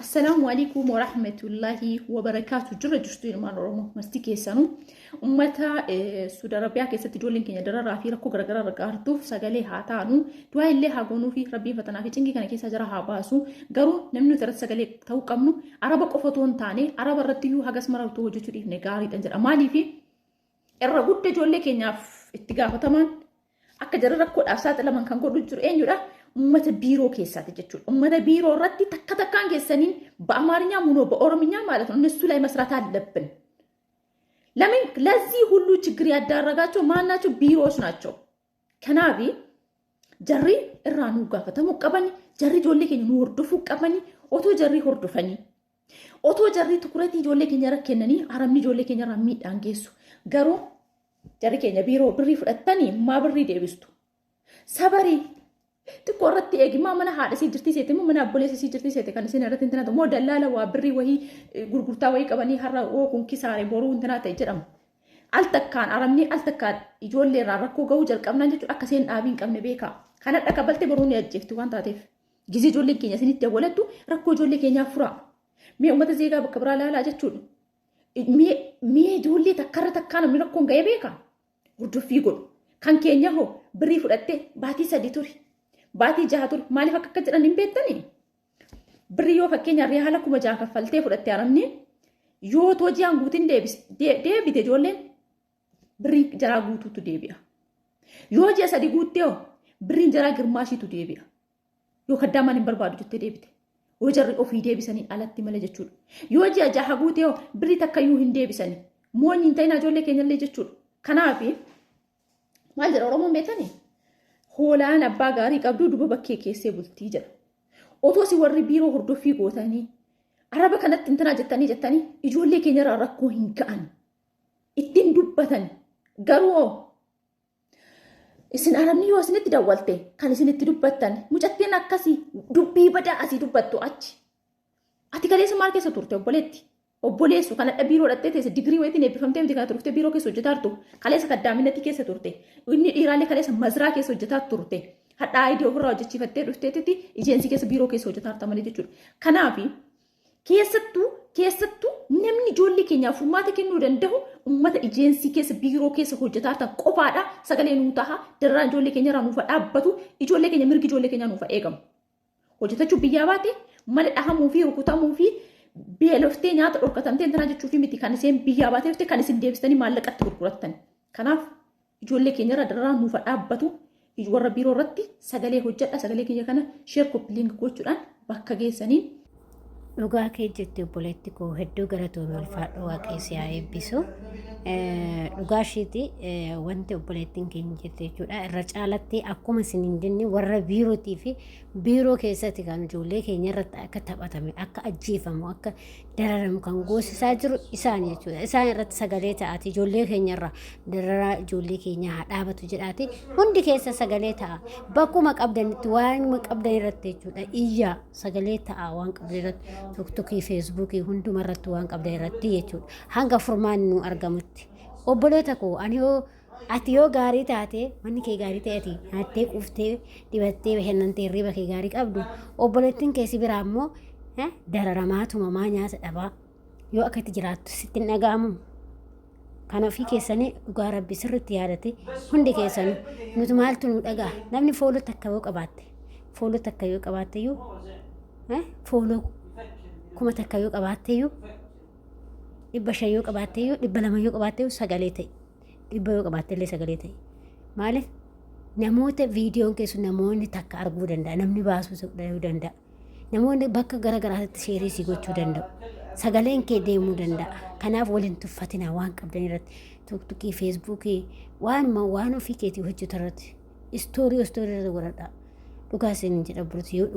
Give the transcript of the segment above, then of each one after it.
السلام عليكم ورحمة الله وبركاته. جرى جستوي ما نرمو مستيكي سانو أمتا سود ربيع كيسة تجولين كي ندرا رافي ركو غرغرا رغارتو سغالي هاتانو دواي اللي هاغونو في ربي فتنا في تنجي كان كيسة جرى هاباسو غرو نمنو ترد سغالي تو قمنو عربا قفتون تاني عربا رتيو هاغس مراو تو وجو تريف نغاري تنجر أمالي في الرغوت تجولي كي ناف اتقاف تمان أكا جرى ركو الأفسات لمن كان قولو جر إن يرا ummata biiroo keessaati jechuudha. Ummata biiroo irratti takka takkaan keessaniin በአማርኛ ሙኖ በኦሮምኛ ማለት ነው እነሱ ላይ መስራት አለብን። ለምን ለዚህ ሁሉ ችግር ያዳረጋቸው ማናቸው? ቢሮዎች ናቸው። ከናቢ ጀሪ እራኑ ጋፈተሙ ቀበኒ ጀሪ ጆሌ ከኝ ወርዱፉ ቀበኒ ኦቶ ጀሪ ሆርዱፈኒ ኦቶ ጀሪ ትኩረቲ ጆሌ ከኝ ረከነኒ አረምኒ ጆሌ ከኝ ራሚ ዳንጌሱ ገሩ ጀሪ ከኝ ቢሮ ብሪ ፍለተኒ ማብሪ ደብስቱ ሰበሪ تقررت إيه ما منها هذا سيجرتي سيتي مو منها بوليس سيجرتي سيتي كان سينارة تنتنا تو مو دلالة وابري وهي غرغرتا وهي كبني هرا وكون كساري بورو تنتنا تيجرم ألتكان أرمني ألتكان يجول لي راركو جوجل كم نجت أكسين أبين كم نبيكا كانت أكبلت بروني أجفتو وان تاتيف جزي جول لي كينيا سنيت تقولتو ركو جول لي كينيا فرا مي أمة زيجا بكبرا لا جتشون مي جول لي تكرر تكان من ركون جاي بيكا ورجو فيقول كان كينيا هو بري فرقته باتي سديتوري باتي جهاتور مالي فكك جران نبيتني بريو فكين يا ريحة لكم جاك فلتي فرت يارمني يو توجي عنقوتين ديبي تجولين بري جرا قوتو تديبيا يو جي سادي قوتيو بري جرا غرماشي تديبيا يو خداما نبربادو جتة ديبتي وجري أوفي ديبي سني على تملة جتشول يو جي جاها قوتيو بري تكايو هنديبي سني مون ينتين أجولي كينيا لي جتشول كنابي ما جرا رومو بيتني هولان أبا غاري قبضو دوبا بكي كيسي بلتي جرا أوتوسي وري بيرو هردو في قوتاني عربا كانت تنتنا جتاني يجول لي كينيرا ركو هنكان اتين دوبتاني غارو اسن عربني واسنت داولتي كان اسنت دوبتاني مجتين أكاسي دوبي بدا أسي دوبتو أجي أتي كاليس ماركي ستورتي وبوليتي obboleessu kana biiroo dhattee teesse digirii wayitiin eebbifamtee miti kana turte biiroo keessa hojjetaa kaleessa kaddaaminatti keessa turte inni dhiiraalee kaleessa mazraa keessa hojjetaa turte hadhaa aayidii ofirraa hojjechiifattee dhufteetti ijeensi keessa biiroo keessa hojjetaa turtamanii jechuudha. Kanaaf keessattuu namni ijoollee keenyaaf furmaata kennuu danda'u uummata ijeensi keessa biiroo keessa hojjetaa turtan qofaadha. Sagalee nuu taha dararaan ijoollee keenya irraa nuuf dhaabbatu ijoollee keenya mirgi ijoollee keenyaa nuuf eegamu. Hojjetachuu biyyaa baate mala dhahamuu fi rukutamuu fi beeloftee nyaata dhorkatamtee intana jechuufi miti kan iseen biyyaa baatee dhufte kan isin deebistanii maallaqatti gurgurattan. Kanaaf ijoollee keenya irra dararaan nuuf dhaabbatu warra biiroo irratti sagalee hojjedha. Sagalee keenya kana sheer koppiliing gochuudhaan bakka geessaniin dhugaa kee jettee obboleetti koo hedduu galatoomii ulfaadha waaqessi haa eebbisu. Dhugaa isheeti wanti obboleettiin keenya jette jechuudha. Irra caalatti akkuma isiniin jenne warra biirootii fi biiroo keessatti kan ijoollee keenya irratti akka taphatame akka ajjeefamu akka dararamu kan goosisaa jiru isaan jechuudha. Isaan irratti sagalee ta'aati ijoollee keenya irra dararaa ijoollee keenya haa dhaabatu jedhaati hundi keessa sagalee ta'a. Bakkuma qabdanitti waan qabdan irratti jechuudha. Iyyaa sagalee ta'a waan qabdan irratti tiktokii feesbuukii hunduma irratti waan qabdan irratti jechuudha. Hanga furmaan nu argamutti. Obboleeta koo ati yoo gaarii taate manni kee gaarii ta'eeti nyaаттee quuftee dibattee bashannantee hirriba kee gaarii qabdu obboleettiin keessi biraa immoo dararamaatuma maa nyaata dhabaa yoo akkatti jiraattu sitti hin dhaga'amu. Kana ofii keessanii dhugaa rabbi sirriitti yaadate hundi keessanii nuti maaltu nu dhagaa namni fooloo takka yoo qabaatte iyyuu fooloo kuma takka yoo qabaatte iyyuu 500 yoo qabaatte iyyuu 200 yoo qabaatte iyyuu sagalee ta'e 100 yoo qabaatte illee sagalee ta'e maaliif namoota viidiyoon keessu namoonni takka arguu danda'a namni baasuu danda'a namoonni bakka garagaraatti sheerii si gochuu danda'u sagaleen kee deemuu danda'a. Kanaaf waliin tuffatina waan qabdan irratti tiktokii feesbuukii waan ofii keetii hojjetu irratti istoorii irratti godhadha. Dhugaa isin jedha burti yoo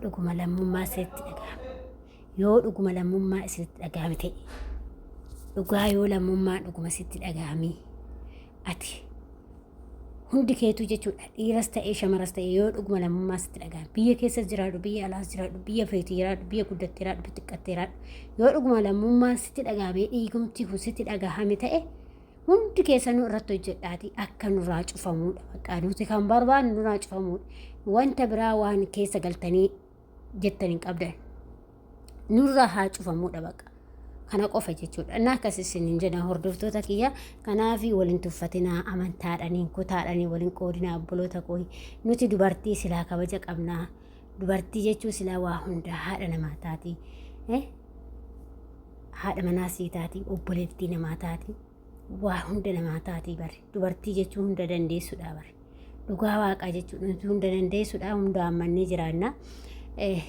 dhuguma lammummaa isinitti dhagahame yoo dhuguma lammummaa isinitti dhagahame ta'e dhugaa yoo lammummaa dhuguma isinitti dhagahame ati hundi keetu jechuudha dhiiras ta'ee shamaras ta'ee yoo dhuguma lammummaa isinitti dhagahame biyya keessa jiraadhu biyya alaas jiraadhu biyya feetii jiraadhu biyya guddattee jiraadhu xiqqattee jiraadhu yoo dhuguma lammummaa isinitti dhagahame dhiigumti kun isinitti dhagahame ta'e hundi keessanuu irratti hojjedhaati akka nurraa cufamuudha. Bakka nuti kan barbaannu nurraa cufamuudha. Wanta biraa waan keessa galtanii jettan hin qabdan. Nurraa haa cufamuudha bakka. Kana qofa jechuudha. Innaa akkasii isiniin jedhan hordoftoota kiyya. Kanaafi waliin tuffatinaa amantaadhaniin kutaadhanii waliin qoodinaa obboloota koo. Nuti dubartii silaa kabaja qabnaa. Dubartii jechuun silaa waa hundaa haadha namaa taati. Haadha manaa sii taati, obboleettii namaa taati. Waa hunda namaa taati bari. Dubartii jechuun hunda dandeessuudha bari. Dhugaa waaqaa jechuun hunda dandeessuudha, hunda ammannee jiraanna.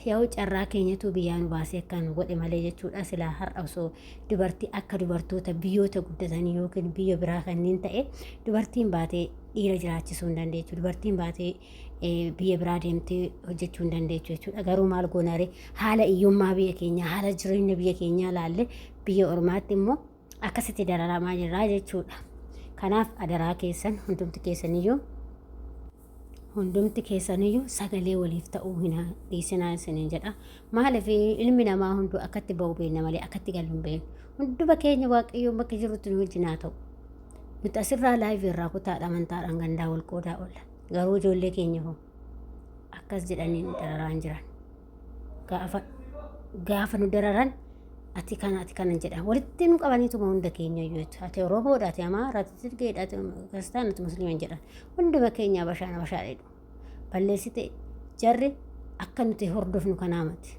Yoo carraa keenyatu biyyaan baasee akkan godhe malee jechuudha. Silaa har'a osoo dubartii akka dubartoota biyyoota guddatanii yookiin biyya biraa kanneen ta'e dubartiin baatee dhiira jiraachisuu hin dandeechu. Dubartiin baatee biyya biraa deemtee hojjechuu hin dandeechu jechuudha. Garuu maal goonaare haala hiyyummaa biyya keenyaa, haala jireenya biyya keenyaa laalle biyya ormaatti immoo akkasitti dararamaa jirra jechuudha. Kanaaf adaraa keessan hundumti keessaniyyuu sagalee waliif ta'uu hin dhiisinaa isiniin jedha. Maaliif ilmi namaa hunduu akkatti ba'u beekna malee akkatti galu hin beeknu. Hunduma keenya waaqayyoon bakka jirutti nu wajjin haa ta'u. Nuti asirraa laayivii irraa kutaadha amantaadhaan gandaa wal qoodaa oolla. Garuu ijoollee keenya hoo akkas jedhanii nu dararaan jiran. Gaafa nu dararan ati kana jedha. Walitti nu qabaniituma hunda keenya iyyuu ati Oromoodha, ati Amaara, ati Tirgeedha, ati Kiristaana, ati Musliima jedhan. Hunduma keenya bashaana dheedhu. Balleessite jarri akka nuti hordofnu kanaa miti.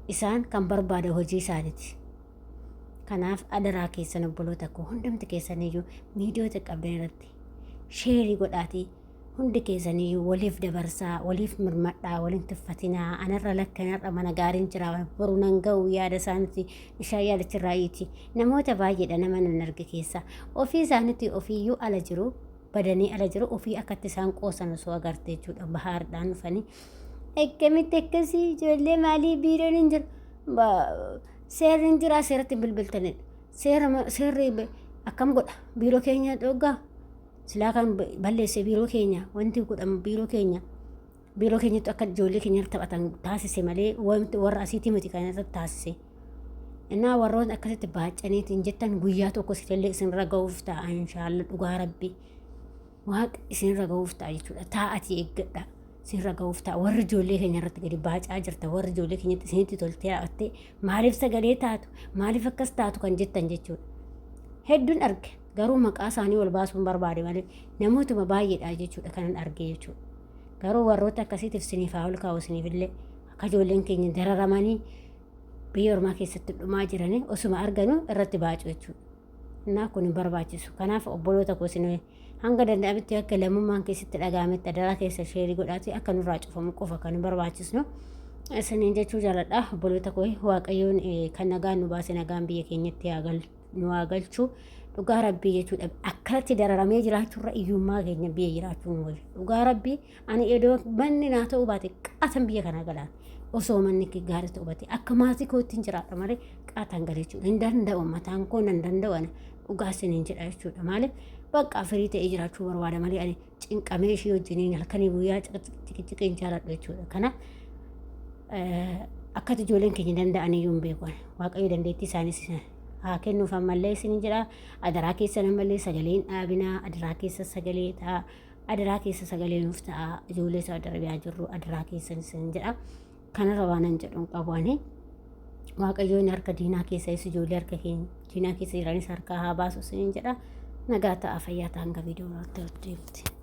Isaan kan barbaada hojii isaaniiti. Kanaaf adaraa keessan obboloota koo hundumti keessaniyyuu miidiyoota qabdan irratti sheerii godhaatii hundi keessaniyyuu waliif dabarsaa, waliif mirmadhaa, waliin tuffatinaa. Anarra lakkanarra mana gaariin jira boru nan ga'u yaada isaaniiti ishaan yaadachirraayiiti. Namoota baay'eedha nama nan arge keessa ofii isaaniitti ofiiyyuu ala jiru. Badanii ala jiru ofii akkatti isaan qoosan osoo agarte jechuudha. Bahaardhaan dhufanii akkamitti akkasii ijoollee maalii biiroon hin jiru seerri hin jiraa seeratti bilbiltanidha. Seerri akkam godha biiroo keenya dhoggaa silaa kan balleesse biiroo keenya wanti godhamu biiroo keenyatti akka ijoollee keenya taphatan taasise malee wanti warra asiitii miti kan irratti taasise. Innaa warroon akkasitti baacaniitiin jettan guyyaa tokko sitallee isinirra ga'uuf ta'a inshaallah dhugaa rabbii. Waaqa isinirra ga'uuf ta'a jechuudha. Taa'atii eeggadha. Isinirra ga'uuf ta'a. Warri ijoollee keenya irratti gadi baacaa jirta. Warri ijoollee keenyatti isinitti toltee dhaabattee maaliif sagalee taatu? Maaliif akkas taatu kan jettan jechuudha. Hedduun arge. Garuu maqaa isaanii wal baasuun barbaade malee namootuma baay'eedha jechuudha kanan arge jechuudha. Garuu warroota akkasiitiif isiniif haa ol kaa'u isiniifillee akka ijoolleen keenya dararamanii biyya ormaa keessatti dhumaa jiranii osuma arganuu irratti baacu jechuudha. Innaa kun hin barbaachisu. Kanaaf obboloota koo isin hanga danda'ametti akka lammummaan keessatti dhaga'ametti adaraa keessa sheerii godhaati akka nurraa cufamu qofa kan hin barbaachisnu isiniin jechuu jaaladha. Obboloota koo waaqayyoon kan nagaan nu baase nagaan biyya keenyatti nu haa galchu. Dhugaa rabbii jechuudha. Akkanatti dararamee jiraachuurra iyyummaa keenya biyya jiraachuu nu wajji. Dhugaa rabbii ani edoo manni naa ta'uu baate qaatan biyya kana galaan. Osoo manni gaarii ta'uu baate akka maatii kootti hin jiraadha malee qaataan galee jechuudha. Hin danda'u mataan koo nan danda'u dhugaa isiniin jedha jechuudha. Maaliif bakka firii ta'ee jiraachuu barbaada malee ani cinqamee ishee wajjiniin halkanii guyyaa ciqinciqiin jaaladhu jechuudha. Kana akkati ijoolleen keenya danda'aniyyuu hin beeku. Waaqayyo dandeettii isaaniis haa kennuuf ammallee isiniin jedha. Adaraa keessan ammallee sagaleen dhaabinaa. Adaraa keessa sagalee ta'a. Adaraa keessa sagalee nuuf ta'a. Ijoollee Saawud Arabiyaa jirru adaraa keessan isiniin jedha. Kanarra waanan jedhuun qabuani. Waaqayyoon harka diinaa keessa ijoollee harka keenya diinaa keessa jiranis harka haa baasu isiniin jedha. Nagaa ta'a fayyaa ta'a hanga viidiyoo irratti